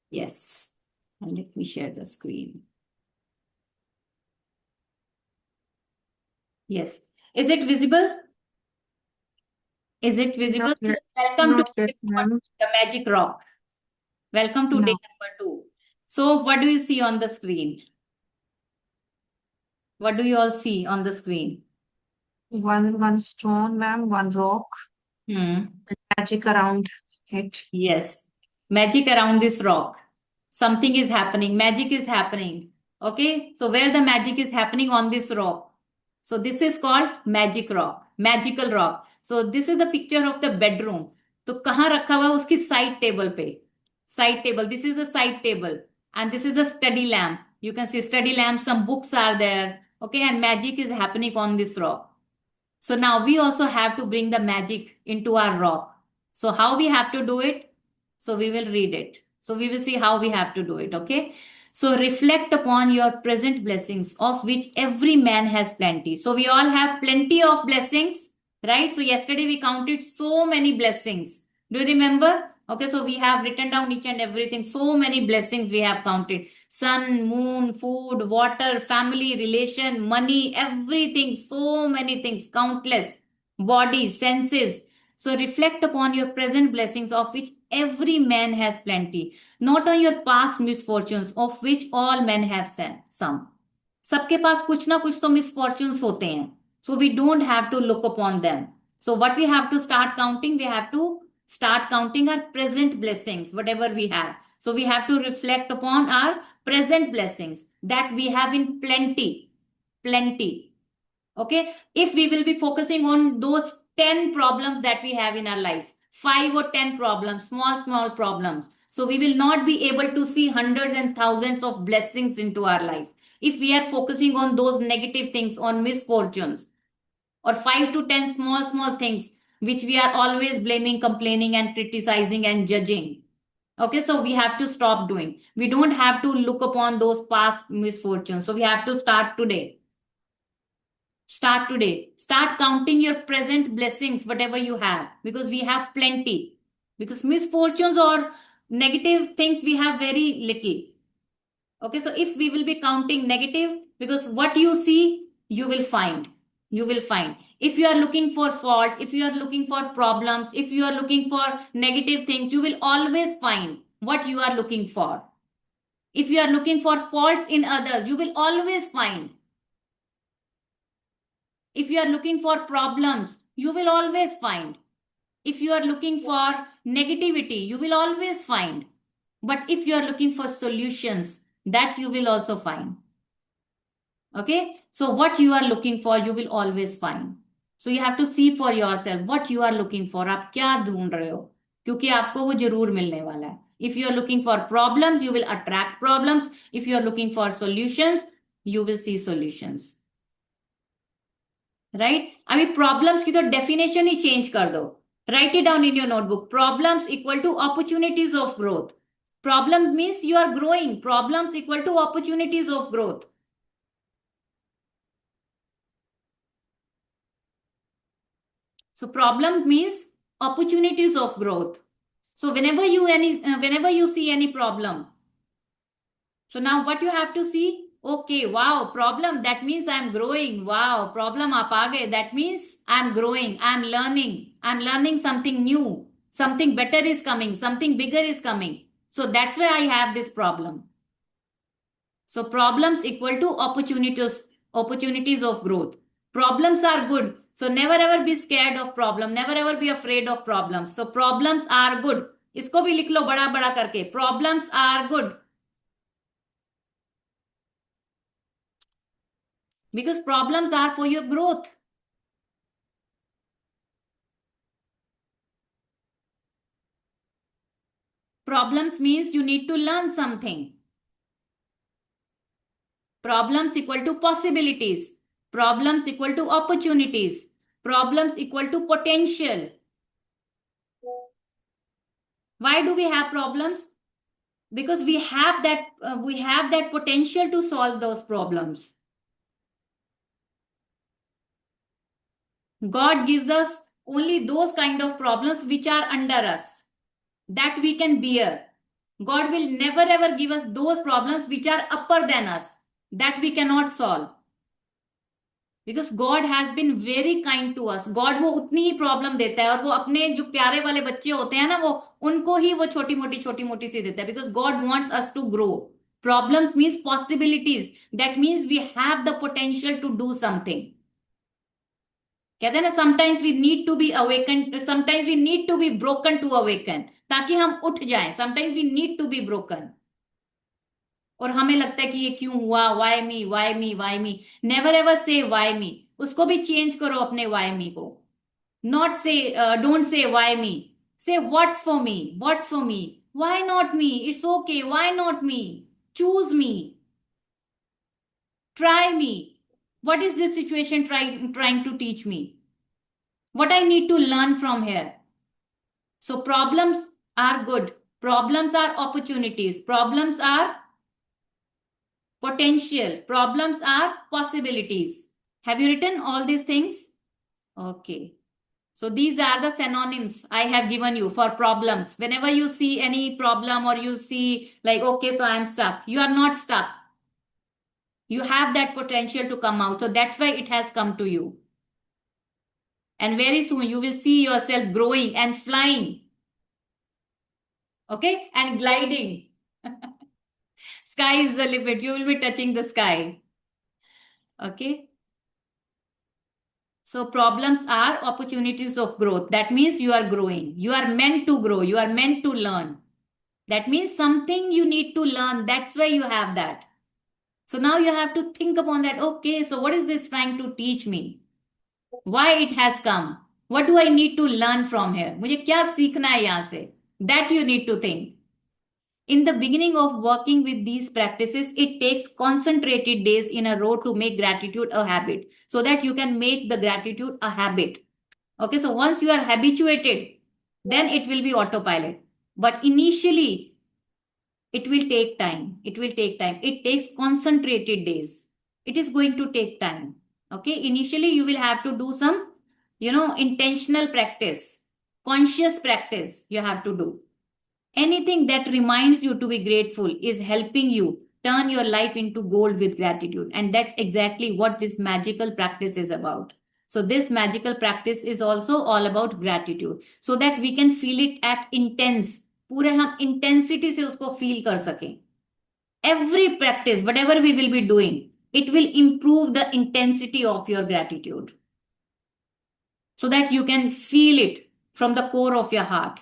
Yes. And let me share the screen. Yes. Is it visible? Is it visible? Not yet. Welcome to Not yet, ma'am. the Magic Rock. Welcome to day No. number 2. So, what do you see on the screen? What do you all see on the screen? One stone, ma'am, one rock, Hmm. magic around it. Yes. Magic around this rock. Something is happening. Magic is happening. Okay. So, where the magic is happening on this rock. So, this is called magic rock. Magical rock. So, this is the picture of the bedroom. तो कहाँ रखा हुआ है उसकी side table पे side table this is a side table and this is a study lamp. You can see study lamp, some books are there. Okay, and magic is happening on this rock. So now we also have to bring the magic into our rock. So how we have to do it? So we will read it. So we will see how we have to do it. Okay. So reflect upon your present blessings, of which every man has plenty. So we all have plenty of blessings, right? So yesterday we counted so many blessings. Do you remember? Okay, so we have written down each and everything. So many blessings we have counted: sun, moon, food, water, family, relation, money, everything. So many things, countless. Body, senses. So reflect upon your present blessings, of which every man has plenty, not on your past misfortunes, of which all men have some. सबके पास कुछ ना कुछ तो misfortunes होते हैं. So we don't have to look upon them. So what we have to start counting, we have to start counting our present blessings, whatever we have. So we have to reflect upon our present blessings that we have in plenty. Plenty. Okay. If we will be focusing on those 10 problems that we have in our life, 5 or 10 problems, small problems. So we will not be able to see hundreds and thousands of blessings into our life. If we are focusing on those negative things, on misfortunes, or 5 to 10 small things which we are always blaming, complaining, and criticizing and judging. Okay, so we have to stop doing. We don't have to look upon those past misfortunes. So we have to start today. Start today. Start counting your present blessings, whatever you have, because we have plenty. Because misfortunes or negative things, we have very little. Okay, so if we will be counting negative, because what you see, you will find. You will find. If you are looking for fault, if you are looking for problems, if you are looking for negative things, you will always find what you are looking for. If you are looking for faults in others, you will always find. If you are looking for problems, you will always find. If you are looking for negativity, you will always find. But if you are looking for solutions, that you will also find. Okay? So what you are looking for, you will always find. So you have to see for yourself what you are looking for. आप क्या ढूंढ रहे हो? क्योंकि आपको वो जरूर मिलने वाला है. If you are looking for problems, you will attract problems. If you are looking for solutions, you will see solutions. Right अभी प्रॉब्लम्स की तो डेफिनेशन ही चेंज कर दो write it down in your notebook problems equal to opportunities of growth problem means you are growing problems equal to opportunities of growth so problem means opportunities of growth so whenever you see any problem so now what you have to see okay wow problem that means I'm growing wow problem aap aa gaye that means I'm growing I'm learning something new something better is coming something bigger is coming so that's why I have this problem so problems equal to opportunities of growth problems are good so never ever be scared of problem never ever be afraid of problems so problems are good इसको भी लिख लो बड़ा बड़ा करके problems are good because problems are for your growth problems means you need to learn something problems equal to possibilities problems equal to opportunities problems equal to potential why do we have problems because we have that potential to solve those problems god gives us only those kind of problems which are under us that we can bear God will never ever give us those problems which are upper than us, that we cannot solve. Because God has been very kind to us. God वो उतनी ही problem देता है, और वो अपने जो प्यारे वाले बच्चे होते हैं ना, वो उनको ही वो छोटी मोटी सी देता है, because God wants us to grow. Problems means possibilities. That means we have the potential to do something. कहते हैं ना, sometimes we need to be awaken, sometimes we need to be broken to awaken, ताकि हम उठ जाएं. Sometimes we need to be broken. और हमें लगता है कि ये क्यों हुआ, why me why me why me. Never ever say why me. उसको भी चेंज करो, अपने वाई मी को. नॉट से, don't say why me. Say what's for me, what's for me, why not me, it's okay, why not me, choose me, try me. What is this situation trying to teach me? What I need to learn from here? So problems are good. Problems are opportunities. Problems are potential. Problems are possibilities. Have you written all these things? Okay. So these are the synonyms I have given you for problems. Whenever you see any problem, or you see like, okay, so I am stuck. You are not stuck. You have that potential to come out. So that's why it has come to you. And very soon you will see yourself growing and flying. Okay? And gliding. Sky is the limit. You will be touching the sky. Okay? So problems are opportunities of growth. That means you are growing. You are meant to grow. You are meant to learn. That means something you need to learn. That's why you have that. So now you have to think upon that. Okay, so what is this trying to teach me? Why it has come? What do I need to learn from here? मुझे क्या सीखना है यहाँ से? That you need to think. In the beginning of working with these practices, it takes concentrated days in a row to make gratitude a habit, so that you can make the gratitude a habit. Okay, so once you are habituated, then it will be autopilot. But initially, it will take time. It will take time. It takes concentrated days. It is going to take time. Okay, initially, you will have to do some, intentional practice, conscious practice you have to do. Anything that reminds you to be grateful is helping you turn your life into gold with gratitude. And that's exactly what this magical practice is about. So this magical practice is also all about gratitude, so that we can feel it at intense. पूरे हम intensity से उसको feel कर सकें. Every practice, whatever we will be doing, it will improve the intensity of your gratitude, so that you can feel it from the core of your heart.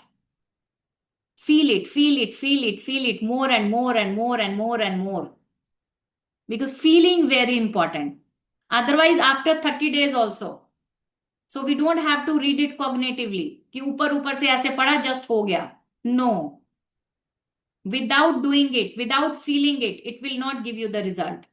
Feel it, feel it, feel it, feel it more and more and more and more and more. Because feeling very important. Otherwise, after 30 days also. So we don't have to read it cognitively. कि ऊपर ऊपर से ऐसे पढ़ा just हो गया. No. Without doing it, without feeling it, it will not give you the result.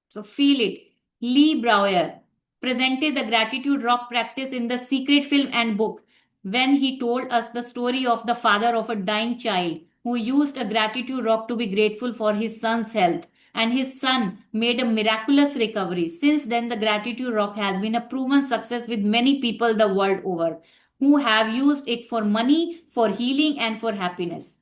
So feel it. Lee Brauer presented the gratitude rock practice in the Secret film and book, when he told us the story of the father of a dying child who used a gratitude rock to be grateful for his son's health, and his son made a miraculous recovery. Since then, the gratitude rock has been a proven success with many people the world over, who have used it for money, for healing, and for happiness.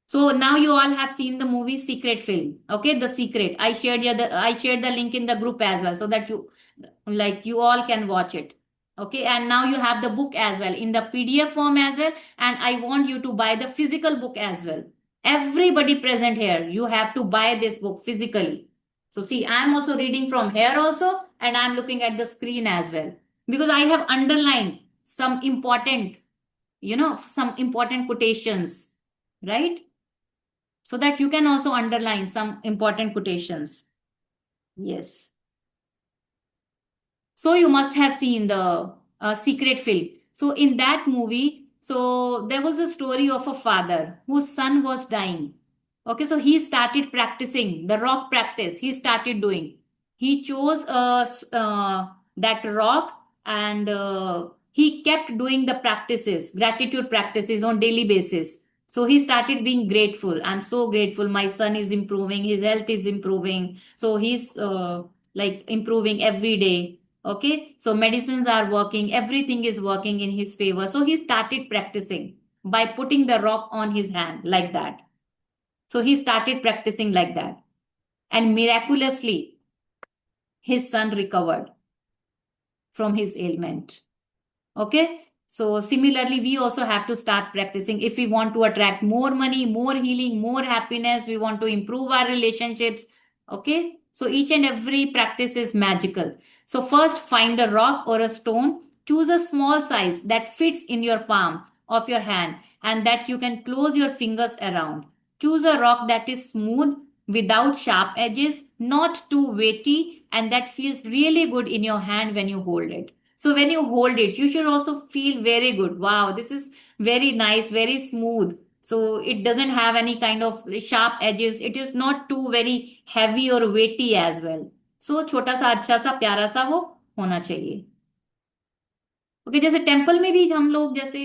So now you all have seen the movie Secret film. Okay, The Secret. I shared the link in the group as well, so that you all can watch it. Okay, and now you have the book as well in the PDF form as well, and I want you to buy the physical book as well. Everybody present here, you have to buy this book physically. So see, I am also reading from here also, and I am looking at the screen as well, because I have underlined some important quotations, right? So that you can also underline some important quotations. Yes. So you must have seen the Secret film. So in that movie, so there was a story of a father whose son was dying. Okay, so he started practicing the rock practice. He started doing. He chose that rock, and he kept doing the practices, gratitude practices on daily basis. So he started being grateful. I'm so grateful. My son is improving. His health is improving. So he's like improving every day. Okay. So medicines are working. Everything is working in his favor. So he started practicing by putting the rock on his hand like that. So he started practicing like that. And miraculously, his son recovered from his ailment. Okay. So similarly, we also have to start practicing if we want to attract more money, more healing, more happiness. We want to improve our relationships. Okay. So each and every practice is magical. So first, find a rock or a stone. Choose a small size that fits in your palm of your hand and that you can close your fingers around. Choose a rock that is smooth without sharp edges, not too weighty, and that feels really good in your hand when you hold it. So when you hold it, you should also feel very good. Wow, this is very nice, very smooth. So it doesn't have any kind of sharp edges. It is not too very heavy or weighty as well. So छोटा सा अच्छा सा प्यारा सा वो होना चाहिए. Okay, जैसे टेम्पल में भी हम लोग जैसे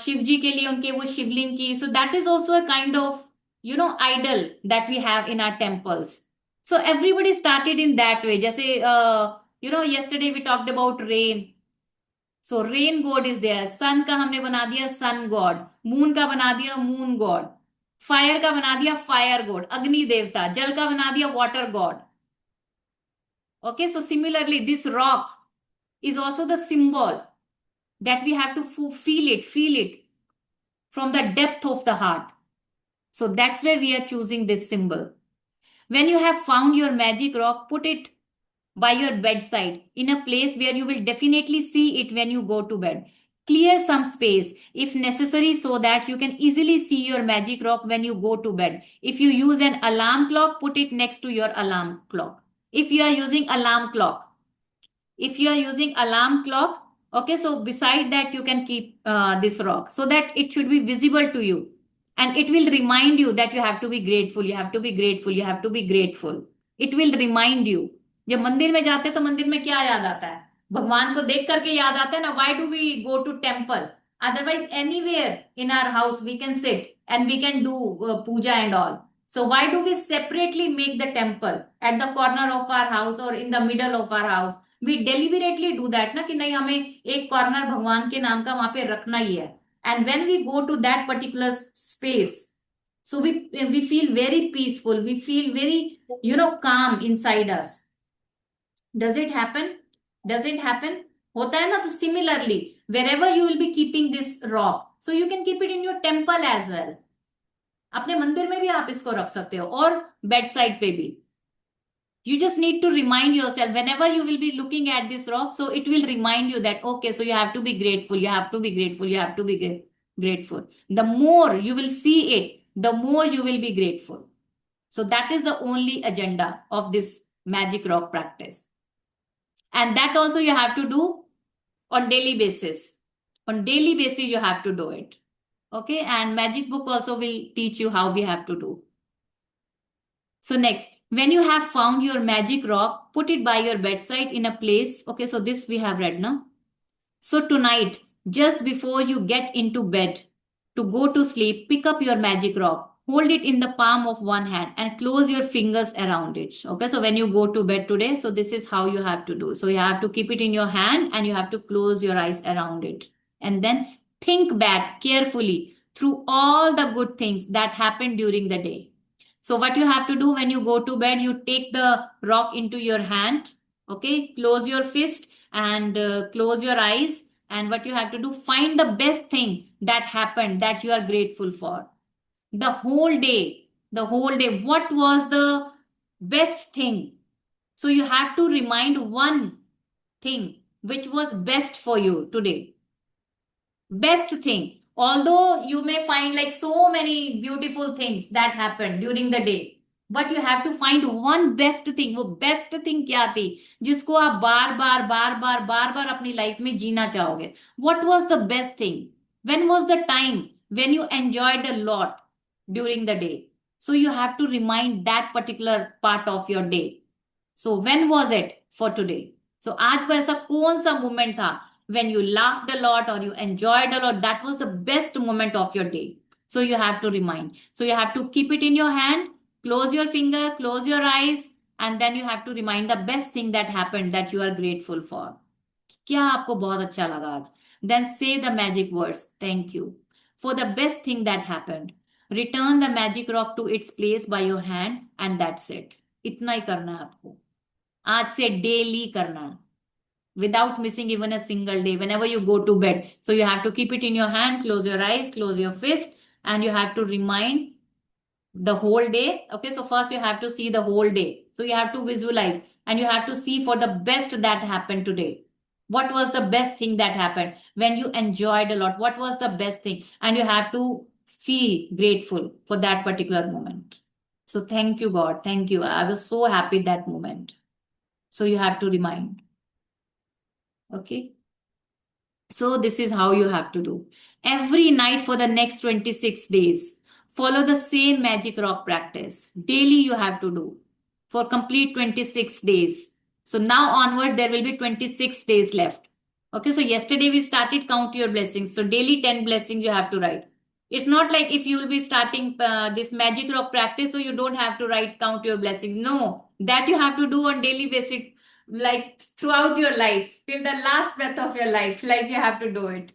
शिव जी के लिए उनके वो शिवलिंग की, so that is also a kind of idol that we have in our temples. So everybody started in that way. जैसे yesterday we talked about rain. So rain god is there. Sun का हमने बना दिया sun god. Moon का बना दिया moon God. Fire का बना दिया फायर गॉड, अग्नि देवता. जल का बना दिया water God. Okay, so similarly this rock is also the symbol that we have to feel it from the depth of the heart. So that's why we are choosing this symbol. When you have found your magic rock, put it by your bedside in a place where you will definitely see it when you go to bed. Clear some space if necessary so that you can easily see your magic rock when you go to bed. If you use an alarm clock, put it next to your alarm clock. If you are using alarm clock, okay, so beside that you can keep this rock so that it should be visible to you and it will remind you that you have to be grateful, you have to be grateful, you have to be grateful. It will remind you. जब मंदिर में जाते हैं तो मंदिर में क्या याद आता है? भगवान को देख करके याद आता है ना. Why do we go to temple? Otherwise anywhere in our house we can sit and we can do puja and all. So why do we separately make the temple at the corner of our house or in the middle of our house? We deliberately do that ना कि नहीं, हमें एक corner भगवान के नाम का वहां पे रखना ही है. And when we go to that particular space, so we feel very peaceful, we feel very calm inside us. Does it happen? होता है ना. तो similarly wherever you will be keeping this rock, so you can keep it in your temple as well. अपने मंदिर में भी आप इसको रख सकते हो और बेड साइड पे भी. You just need to remind yourself whenever you will be looking at this rock, so it will remind you that okay, so you have to be grateful, you have to be grateful, you have to be grateful. The more you will see it, the more you will be grateful. So that is the only agenda of this magic rock practice, and that also you have to do on daily basis. On daily basis you have to do it. Okay, and magic book also will teach you how we have to do. So next, when you have found your magic rock, put it by your bedside in a place. Okay, so this we have read now. So tonight, just before you get into bed to go to sleep, pick up your magic rock. Hold it in the palm of one hand and close your fingers around it. Okay, so when you go to bed today, so this is how you have to do. So you have to keep it in your hand and you have to close your eyes around it. And then think back carefully through all the good things that happened during the day. So what you have to do when you go to bed, you take the rock into your hand. Okay, close your fist and close your eyes. And what you have to do, find the best thing that happened that you are grateful for. The whole day, what was the best thing? So you have to remind one thing which was best for you today. Best thing. Although you may find like so many beautiful things that happened during the day, but you have to find one best thing. वो best thing क्या थी जिसको आप बार बार अपनी life में जीना चाहोगे? What was the best thing? When was the time when you enjoyed a lot during the day? So you have to remind that particular part of your day. So when was it for today? So आज वो ऐसा कौन सा moment था when you laughed a lot or you enjoyed a lot? That was the best moment of your day. So you have to remind. So you have to keep it in your hand, close your finger, close your eyes, and then you have to remind the best thing that happened that you are grateful for. क्या आपको बहुत अच्छा लगा आज? Then say the magic words. Thank you for the best thing that happened. Return the magic rock to its place by your hand and that's it. इतना ही करना है आपको. आज से डेली करना है. Without missing even a single day, whenever you go to bed. So you have to keep it in your hand, close your eyes, close your fist, and you have to remind the whole day. Okay, so first you have to see the whole day. So you have to visualize and you have to see for the best that happened today. What was the best thing that happened when you enjoyed a lot? What was the best thing? And you have to feel grateful for that particular moment. So thank you, God. Thank you. I was so happy that moment. So you have to remind. Okay. So this is how you have to do. Every night for the next 26 days, follow the same magic rock practice. Daily you have to do for complete 26 days. So now onward, there will be 26 days left. Okay, so yesterday we started count your blessings. So daily 10 blessings you have to write. It's not like if you will be starting this magic rock practice, so you don't have to write count your blessings. No, that you have to do on daily basis, like throughout your life till the last breath of your life, like you have to do it.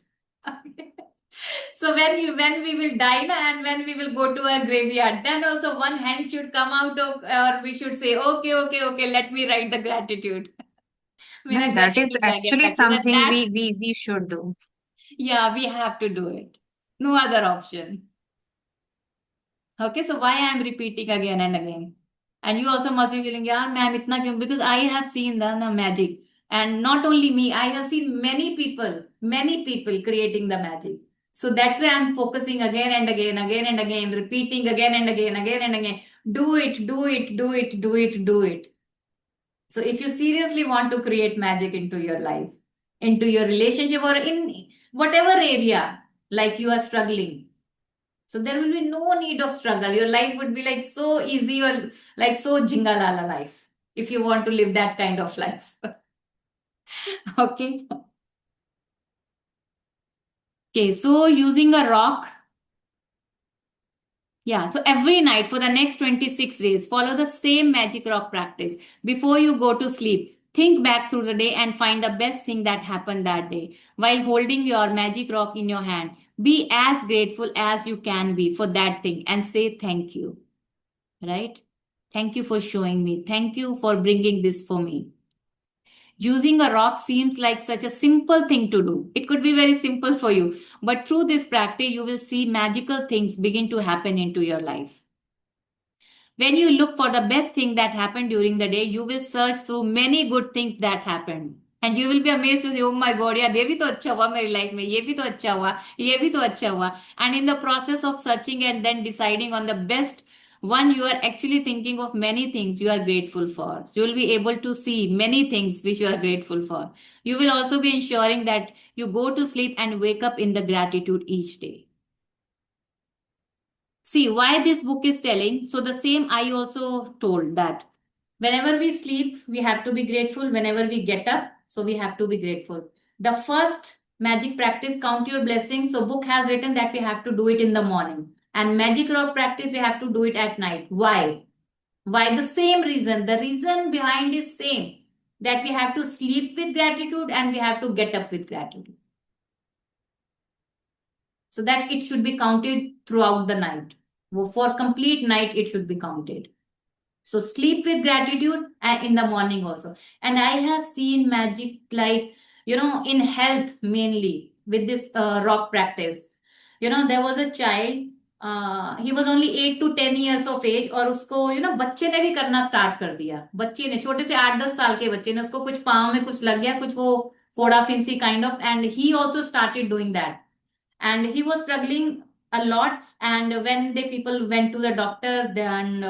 So when we will die na, and when we will go to our graveyard, then also one hand should come out of, or we should say okay, let me write the gratitude. मेरा Ma'am, that is gratitude रह गया actually practice, and something that, we should do. yeah, we have to do it. No other option. Okay, so why I am repeating again and again? And you also must be feeling, yeah, ma'am, itna kyun? Because I have seen the na, magic. And not only me, I have seen many people creating the magic. So that's why I'm focusing again and again, repeating again and again. Do it, do it, do it, do it, do it. So if you seriously want to create magic into your life, into your relationship, or in whatever area, like you are struggling, so there will be no need of struggle. Your life would be like so easy or like so jingalala life if you want to live that kind of life. Okay. Okay. So using a rock. Yeah. So every night for the next 26 days, follow the same magic rock practice. Before you go to sleep, think back through the day and find the best thing that happened that day. While holding your magic rock in your hand, be as grateful as you can be for that thing and say thank you. Right? Thank you for showing me. Thank you for bringing this for me. Using a rock seems like such a simple thing to do. It could be very simple for you, but through this practice, you will see magical things begin to happen into your life. When you look for the best thing that happened during the day, you will search through many good things that happened. And you will be amazed to say, oh my God, यार ये भी तो अच्छा हुआ मेरी life में, ये भी तो अच्छा हुआ, ये भी तो अच्छा हुआ. And in the process of searching and then deciding on the best one, you are actually thinking of many things you are grateful for. You will be able to see many things which you are grateful for. You will also be ensuring that you go to sleep and wake up in the gratitude each day. See why this book is telling. So the same I also told that whenever we sleep, we have to be grateful. Whenever we get up, so we have to be grateful. The first magic practice, count your blessings. So book has written that we have to do it in the morning. And magic rock practice, we have to do it at night. Why? Why? The same reason. The reason behind is same. That we have to sleep with gratitude and we have to get up with gratitude. So that it should be counted throughout the night. For complete night, it should be counted. So sleep with gratitude and in the morning also. And I have seen magic like, in health mainly with this rock practice. There was a child, he was only 8 to 10 years of age और उसको बच्चे ने भी करना start कर दिया. बच्चे ने, छोटे से 8-10 साल के बच्चे ने, उसको कुछ पाँव में कुछ लग गया, कुछ वो फोड़ा फिंसी kind of, and he also started doing that. And he was struggling a lot, and when the people went to the doctor, then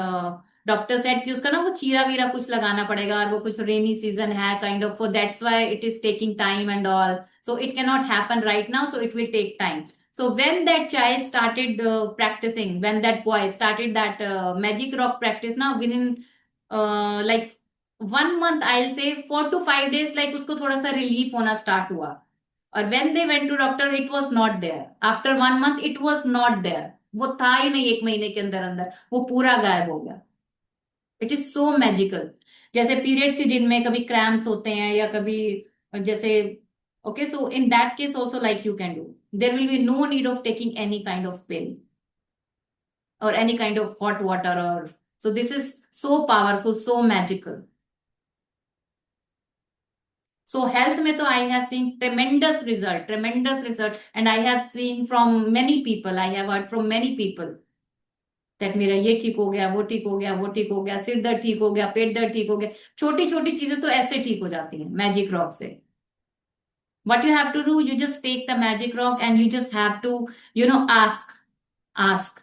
doctor said कि उसका ना वो चीरा वीरा कुछ लगाना पड़ेगा और वो कुछ रेनी सीजन है kind of, so that's why it is taking time and all, so it cannot happen right now, so it will take time. So when that child started practicing, when that boy started that magic rock practice now, within like 1 month, I'll say 4 to 5 days, like उसको थोड़ा सा relief होना start हुआ. और when they went to doctor, it was not there. After 1 month, it was not there. वो था ही नहीं, 1 महीने के अंदर अंदर वो पूरा गायब हो गया. It is so magical. जैसे पीरियड्स के दिन में कभी क्रैम्प्स होते हैं या कभी जैसे, okay, so in that case also like you can do, there will be no need of taking any kind of pill. or any kind of hot water, or so this is so powerful, so magical. So health में तो I have seen tremendous result, and I have seen from many people, I have heard from many people that मेरा ये ठीक हो गया, वो ठीक हो गया, वो ठीक हो गया, सिर दर्द ठीक हो गया, पेट दर्द ठीक हो गया, छोटी छोटी चीजें तो ऐसे ठीक हो जाती हैं मैजिक रॉक से. What you have to do, you just take the magic rock and you just have to, ask,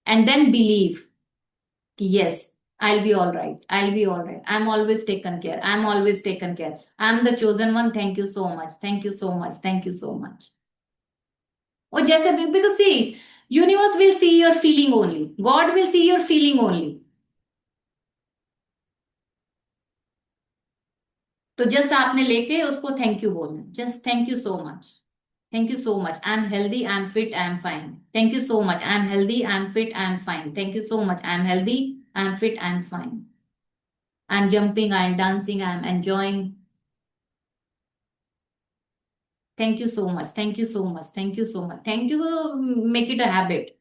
and then believe. Yes, I'll be all right. I'll be all right. I'm always taken care. I'm always taken care. I'm the chosen one. Thank you so much. Thank you so much. Thank you so much. और जैसे भी, because see, universe will see your feeling only. God will see your feeling only. तो just आपने लेके उसको thank you बोलना. Just thank you so much. Thank you so much. I'm healthy. I'm fit. I'm fine. Thank you so much. I'm healthy. I'm fit. I'm fine. Thank you so much. I'm healthy. I'm fit. I'm fine. I'm jumping. I'm dancing. I'm enjoying. Thank you so much. Thank you so much. Thank you so much. Thank you. Make it a habit.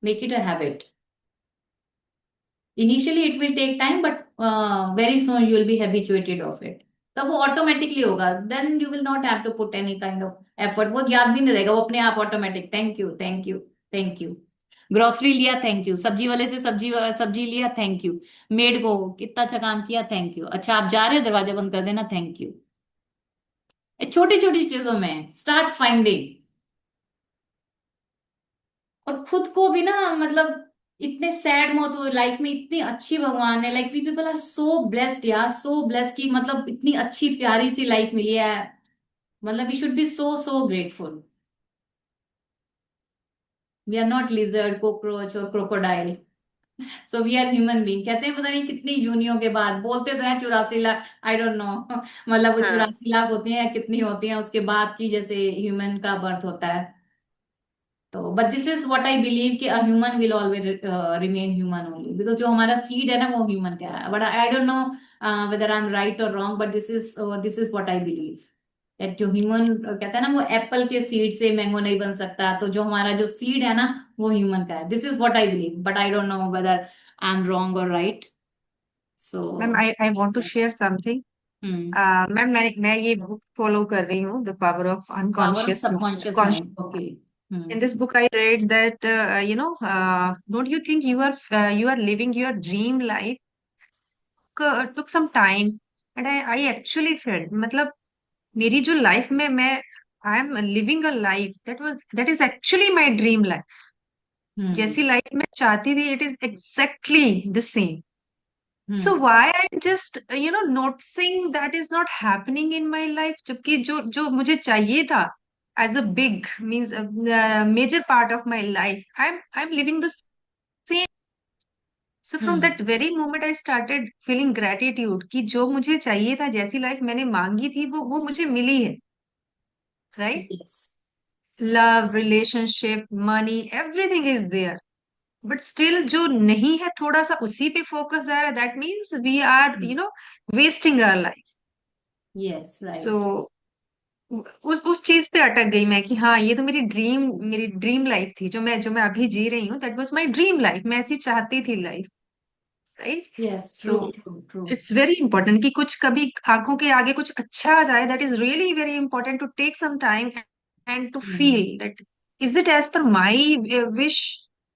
Make it a habit. Initially, it will take time, but very soon you will be habituated of it. तब वो automatically होगा. Then you will not have to put any kind of effort. वो याद भी नहीं रहेगा, वो अपने आप automatic. Thank you, thank you, thank you. Grocery लिया, थैंक यू. सब्जी वाले से सब्जी सब्जी लिया, थैंक यू. मेड को कितना अच्छा काम किया, थैंक यू. अच्छा आप जा रहे हो, दरवाजा बंद कर देना, थैंक यू. छोटी छोटी चीजों में स्टार्ट फाइंडिंग. और खुद को भी ना, मतलब इतने सैड मौत हुई लाइफ में, इतनी अच्छी भगवान है. Like we people are so blessed यार, सो ब्लेस्ड की मतलब इतनी अच्छी प्यारी सी लाइफ मिली है. मतलब we should be so so grateful. We are not lizard, cockroach और crocodile. So we are human being. कहते हैं पता नहीं कितनी जूनियों के बाद, बोलते तो हैं 84 लाख, आई डोंट नो. मतलब वो हाँ. 84 लाख होती हैं, कितनी होती हैं उसके बाद की, जैसे ह्यूमन का बर्थ होता है. तो but this is what I believe कि a human will always remain human only, because जो हमारा सीड है ना, वो ह्यूमन का है. But I don't know whether I am right और wrong, but this is what I believe. That जो ह्यूमन कहता है ना, वो एप्पल के सीड से मैंगो नहीं बन सकता. तो जो हमारा जो सीड है ना, वो ह्यूमन का है. This is what I believe, but I don't know whether I am wrong और right. So ma'am, I want to share something. Hmm. Ma'am, मैं ये बुक फॉलो कर रही हूँ, the power of power of unconscious subconscious mind. Mind. Okay. In hmm. this book, I read that don't you think you are living your dream life? Took some time, and I actually felt, मतलब मेरी जो life में मैं I am living a life that is actually my dream life. हम्म. जैसी life मैं चाहती थी, it is exactly the same. So hmm. why I'm just noticing that is not happening in my life, जबकि जो जो मुझे चाहिए था as a big means major part of my life, I'm living the same. So from hmm. that very moment I started feeling gratitude कि जो मुझे चाहिए था, जैसी लाइफ मैंने मांगी थी, वो मुझे मिली है. Right? Yes. Love, relationship, money, everything is there. But still जो नहीं है, थोड़ा सा उसी पे फोकस जा रहा है. That means we are wasting our life. Yes. So right. उस चीज पे अटक गई मैं कि हाँ, ये तो मेरी ड्रीम लाइफ थी, जो मैं अभी जी रही हूँ. That was my dream life. मैं ऐसी चाहती थी life. Right? Yes, so true, true, true. It's very important कि कुछ कभी आंखों के आगे कुछ अच्छा आ जाए. That is really very important to take some time and to Hmm. Feel that is it as per my wish.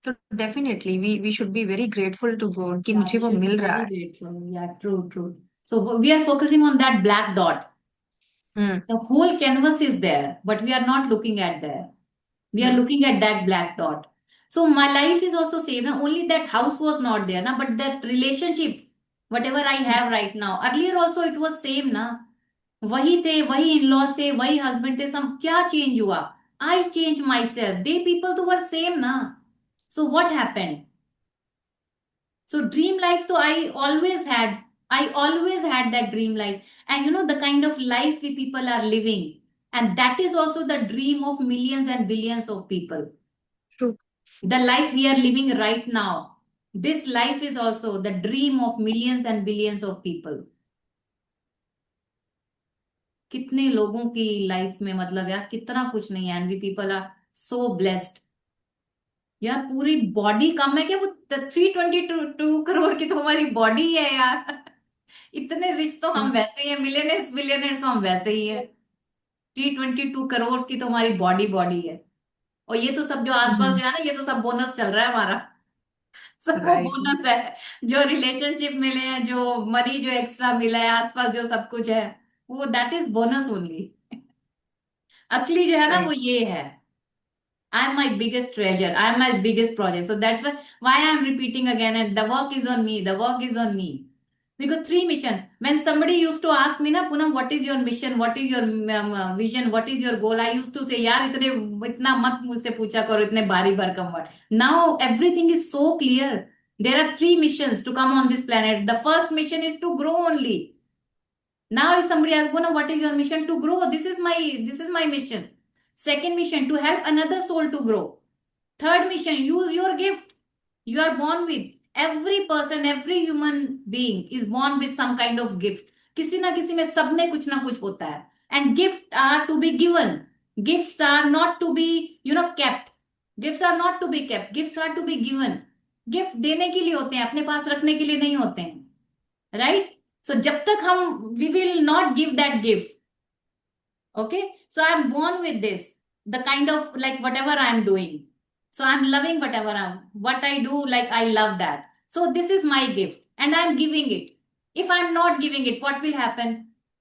तो definitely we should be very grateful to God कि Yeah, मुझे we वो should be मिल रहा very है. grateful. Yeah, true, true. So we are focusing on that black dot. Hmm. The whole canvas is there, but we are not looking at there. We are hmm. looking at that black dot. So my life is also same. Na? Only that house was not there, na? But that relationship, whatever I have right now, earlier also it was same, na? वही थे, वही in-laws थे, वही husband थे. सब क्या change हुआ? I changed myself. They people तो were same, na? So what happened? So dream life, so I always had that dream life. And the kind of life we people are living. And that is also the dream of millions and billions of people. True. The life we are living right now. This life is also the dream of millions and billions of people. कितने लोगों की life में, मतलब यार कितना कुछ नहीं है, and we people are so blessed. यार पूरी बॉडी कम है क्या? वो 322 करोड़ की तो हमारी बॉडी है यार। इतने रिच तो हम वैसे ही है, मिलियनर्स बिलियनर्स तो हम वैसे ही है। 322 करोड़ की तो हमारी बॉडी बॉडी है। और ये तो सब जो आसपास जो है ना, ये तो सब बोनस चल रहा है हमारा। सब वो राइट। बोनस है। जो रिलेशनशिप मिले हैं, जो मनी जो एक्स्ट्रा मिला है, आसपास जो सब कुछ है, वो दैट इज बोनस ओनली। असली जो है ना वो राइट। ये है। I am my biggest treasure. I am my biggest project. So that's why I am repeating again. And the work is on me. The work is on me. Because three mission. When somebody used to ask me, na Poonam, what is your mission? What is your vision? What is your goal? I used to say, यार इतना मत मुझसे पूछा करो इतने बारी भरकम word. Now everything is so clear. There are three missions to come on this planet. The first mission is to grow only. Now if somebody asks, Poonam, what is your mission? To grow. This is my mission. Second mission, to help another soul to grow. Third mission, use your gift you are born with. Every person, every human being is born with some kind of gift. किसी ना किसी में, सब में कुछ ना कुछ होता है. And gifts are to be given. Gifts are not to be, kept. Gifts are not to be kept. Gifts are to be given. Gift देने के लिए होते हैं, अपने पास रखने के लिए नहीं होते हैं. राइट. सो जब तक हम, we will not give that gift. Okay, so I'm born with this, the kind of like whatever I'm doing. So I'm loving what I do, like I love that. So this is my gift and I'm giving it. If I'm not giving it, what will happen?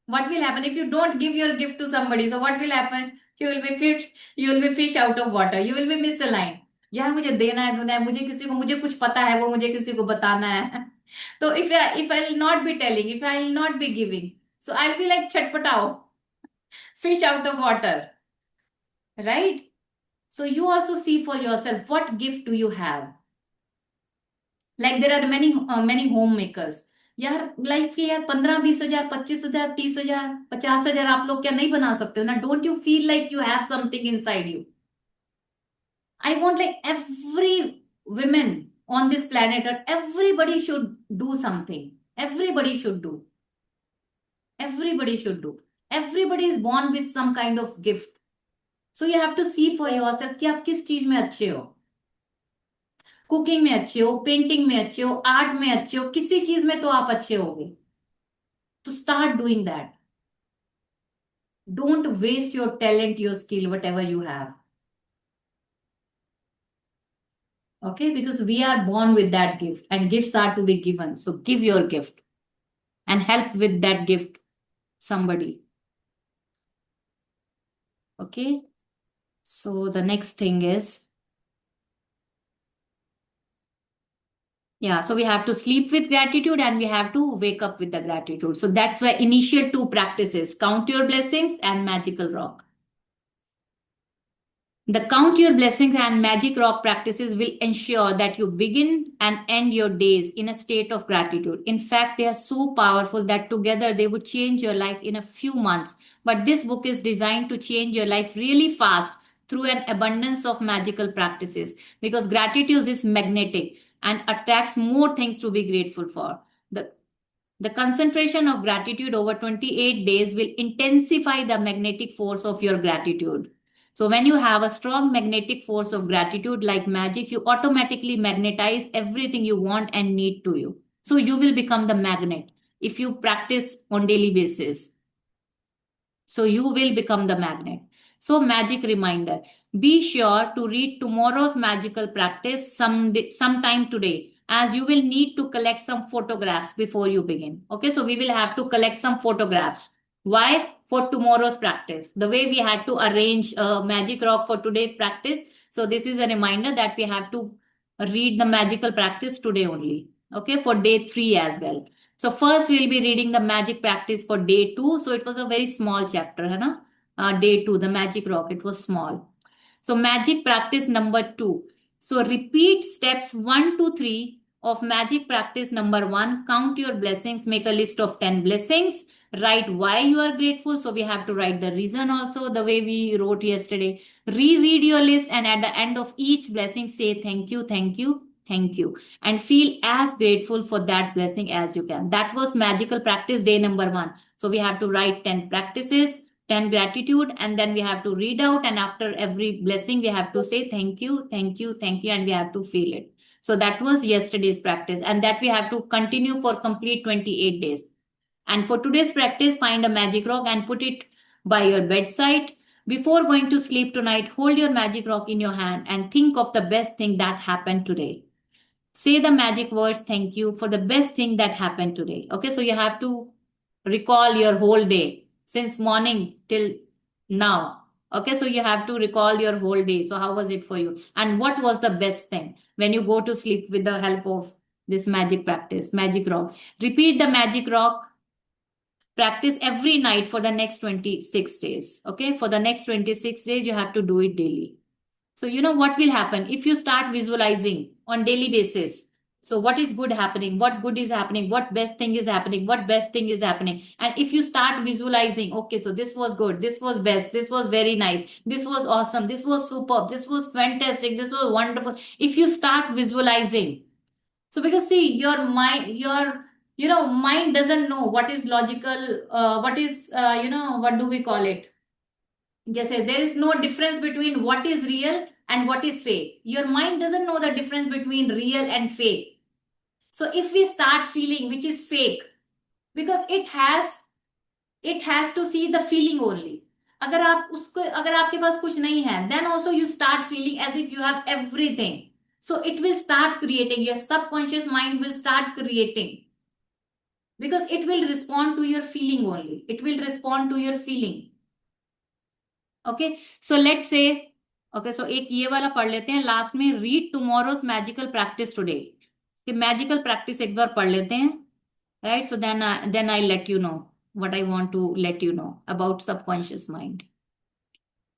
What will happen if you don't give your gift to somebody? So what will happen? You will be fish out of water. You will be misaligned. यार मुझे देना है, देना है, मुझे कुछ पता है, वो मुझे किसी को बताना है. तो if I will not be telling, if I will not be giving, so I'll be like छटपटाओ, fish out of water, right? So you also see for yourself, what gift do you have? Like there are many homemakers. यार life के यार 15-20 हजार, 25 हजार, 30 हजार, 50 हजार आप लोग क्या नहीं बना सकते हो ना? Don't you feel like you have something in side you? I want like every women on this planet, or everybody should do something. Everybody should do. Everybody should do. Everybody is born with some kind of gift. So you have to see for yourself कि आप किस चीज में अच्छे हो. Cooking में अच्छे हो, पेंटिंग में अच्छे हो, आर्ट में अच्छे हो, किसी चीज में तो आप अच्छे होगे. तो start doing that. Don't waste your talent, your skill, whatever you have. Okay, because we are born with that gift and gifts are to be given. So give your gift and help with that gift somebody. Okay, so the next thing is, yeah, so we have to sleep with gratitude and we have to wake up with the gratitude. So that's why initial two practices, count your blessings and magical rock. The count your blessings and magic rock practices will ensure that you begin and end your days in a state of gratitude. In fact, they are so powerful that together they would change your life in a few months. But this book is designed to change your life really fast through an abundance of magical practices, because gratitude is magnetic and attracts more things to be grateful for. The the concentration of gratitude over 28 days will intensify the magnetic force of your gratitude. So, when you have a strong magnetic force of gratitude like magic, you automatically magnetize everything you want and need to you. So, you will become the magnet if you practice on daily basis. So, you will become the magnet. So, magic reminder, be sure to read tomorrow's magical practice sometime today, as you will need to collect some photographs before you begin. Okay, so we will have to collect some photographs. Why? For tomorrow's practice. The way we had to arrange magic rock for today's practice. So this is a reminder that we have to read the magical practice today only. Okay, for day 3 as well. So first we'll be reading the magic practice for day 2. So it was a very small chapter, है ना? Day 2, the magic rock, it was small. So magic practice number 2. So repeat steps 1 to 3 of magic practice number 1. Count your blessings, make a list of 10 blessings. Write why you are grateful. So we have to write the reason also, the way we wrote yesterday. Reread your list and at the end of each blessing say thank you, thank you, thank you, and feel as grateful for that blessing as you can. That was magical practice day number 1. So we have to write 10 practices. 10 gratitude, and then we have to read out, and after every blessing we have to say thank you, thank you, thank you, and we have to feel it. So that was yesterday's practice, and that we have to continue for complete 28 days. And for today's practice, find a magic rock and put it by your bedside. Before going to sleep tonight, hold your magic rock in your hand and think of the best thing that happened today. Say the magic words thank you for the best thing that happened today. Okay, so you have to recall your whole day since morning till now. Okay, so you have to recall your whole day. So, how was it for you? And what was the best thing when you go to sleep with the help of this magic practice, magic rock? Repeat the magic rock practice every night for the next 26 days. Okay, for the next 26 days, you have to do it daily. So, you know what will happen if you start visualizing on daily basis. So, what is good happening? What good is happening? What best thing is happening? What best thing is happening? And if you start visualizing, okay, so this was good, this was best, this was very nice, this was awesome, this was superb, this was fantastic, this was wonderful. If you start visualizing, so because see, your mind, mind doesn't know what is logical, what is, what do we call it? Just say there is no difference between what is real and what is fake. Your mind doesn't know the difference between real and fake. So if we start feeling which is fake, because it has to see the feeling only. अगर आपके पास कुछ नहीं है, then also you start feeling as if you have everything. So it will start creating, your subconscious mind will start creating, because it will respond to your feeling only. It will respond to your feeling. Okay, so let's say, okay, so एक ये वाला पढ़ लेते हैं last में, read tomorrow's magical practice today. कि magical practice एक बार पढ़ लेते हैं, right? So then I let you know what I want to let you know about subconscious mind.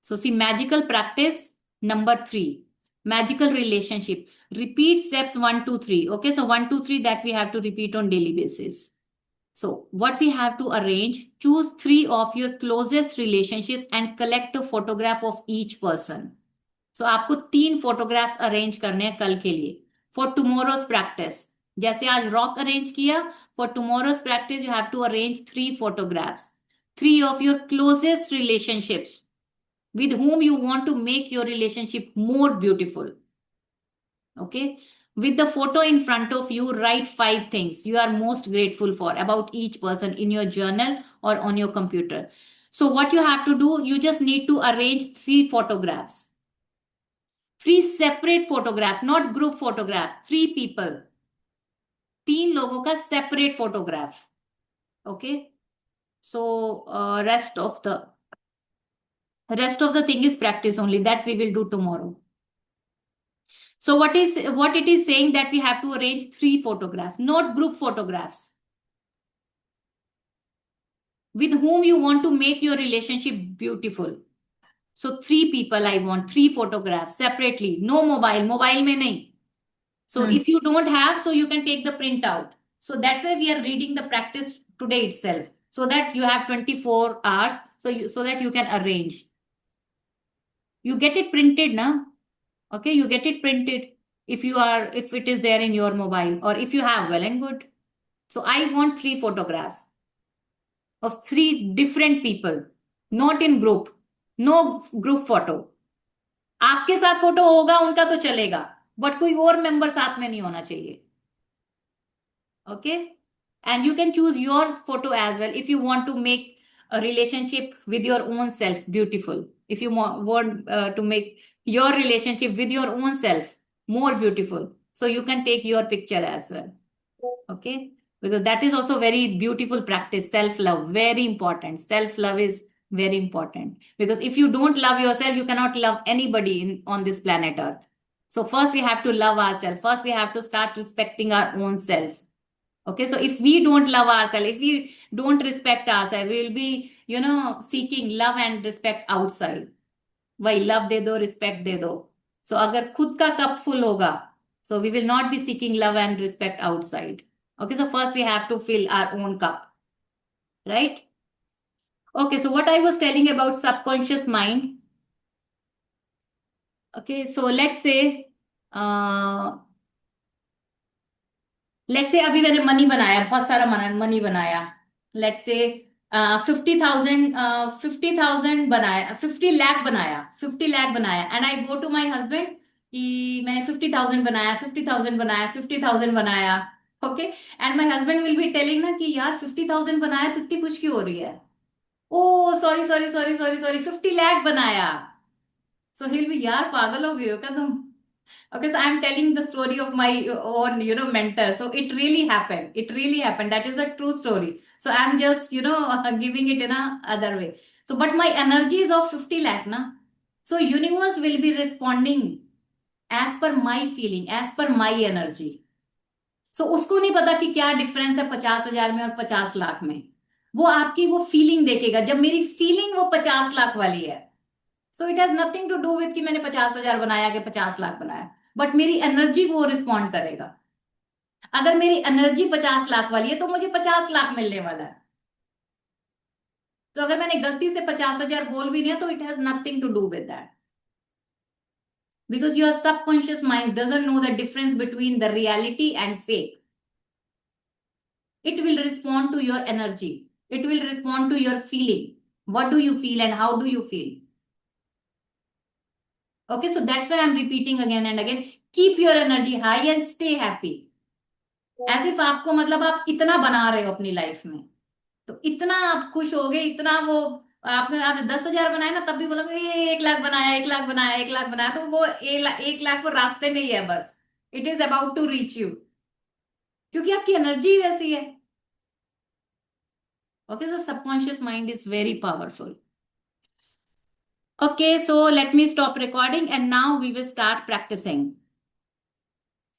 So see magical practice number 3, magical relationship. Repeat steps 1, 2, 3. Okay, so 1, 2, 3 that we have to repeat on daily basis. So what we have to arrange, choose 3 of your closest relationships and collect a photograph of each person. So आपको 3 photographs arrange करने हैं कल के लिए. For tomorrow's practice, जैसे आज rock arrange किया, for tomorrow's practice you have to arrange 3 photographs. 3 of your closest relationships with whom you want to make your relationship more beautiful. Okay. With the photo in front of you, write 5 things you are most grateful for about each person in your journal or on your computer. So what you have to do, you just need to arrange 3 photographs. 3 separate photographs, not group photograph. 3 people. 3 लोगों का separate photograph. Okay. So rest of the thing is practice only. That we will do tomorrow. So what it is saying, that we have to arrange 3 photographs, not group photographs. With whom you want to make your relationship beautiful. So 3 people I want, 3 photographs separately. No mobile mein nahi. So if you don't have, so you can take the printout. So that's why we are reading the practice today itself, so that you have 24 hours, so that you can arrange. You get it printed, na? Okay, you get it printed if it is there in your mobile, or if you have, well and good. So I want 3 photographs of 3 different people, not in group, no group photo. आपके साथ photo होगा उनका तो चलेगा, but कोई और member साथ में नहीं होना चाहिए. Okay, and you can choose your photo as well if you want to make a relationship with your own self beautiful. If you want to make your relationship with your own self more beautiful, so you can take your picture as well. Okay, because that is also very beautiful practice. Self love, very important. Self love is very important, because if you don't love yourself, you cannot love anybody on this planet Earth. So first we have to love ourselves. First we have to start respecting our own self. Okay, so if we don't love ourselves, if we don't respect ourselves, we will be, seeking love and respect outside. Why love de do, respect de do. So agar khud ka cup full hoga, so we will not be seeking love and respect outside. Okay, so first we have to fill our own cup, right? Okay, so what I was telling about subconscious mind. Okay, so let's say अभी मैंने money बनाया, बहुत सारा money बनाया. Let's say 50,000 बनाया, 50 लाख बनाया, 50 लाख बनाया, and I go to my husband कि मैंने 50,000 बनाया, 50,000 बनाया, 50,000 बनाया। Okay, and my husband will be telling ना कि यार 50,000 बनाया तो इतनी खुश क्यों हो रही है? Oh sorry sorry sorry sorry sorry, 50 lakh बनाया। सो हिल बी, यार पागल हो गए हो क्या तुम? Okay, so I'm telling the story of my own, mentor. So it really happened. It really happened. That is a true story. So I'm just, giving it in a other way. So, but my energy is of 50 lakh, na? So universe will be responding as per my feeling, as per my energy. So उसको नहीं पता कि क्या difference है 50,000 में और 50 लाख में। वो आपकी वो फीलिंग देखेगा। जब मेरी फीलिंग वो 50 लाख वाली है, so it has nothing to do with कि मैंने 50,000 बनाया कि 50 लाख बनाया, बट मेरी एनर्जी वो रिस्पॉन्ड करेगा। अगर मेरी एनर्जी 50 लाख वाली है तो मुझे 50 लाख मिलने वाला है। तो अगर मैंने गलती से 50,000 बोल भी दिया तो it has nothing to do with that, because your subconscious mind doesn't know the difference between the reality and fake. It will respond to your energy. It will respond to your feeling. What do you feel and how do you feel? Okay, so that's why I'm repeating again and again. Keep your energy high and stay happy. As if आपको मतलब आप इतना बना रहे हो अपनी life में, तो इतना आप खुश हो गए, इतना वो आपने 10,000 बनाया ना, तब भी बोलोगे ये 1 लाख बनाया, 1 लाख बनाया, 1 लाख बनाया, तो वो 1 लाख वो रास्ते में ही है बस। It is about to reach you, क्योंकि आपकी एनर्जी वैसी है। Okay, so subconscious mind is very powerful. Okay, so let me stop recording and now we will start practicing.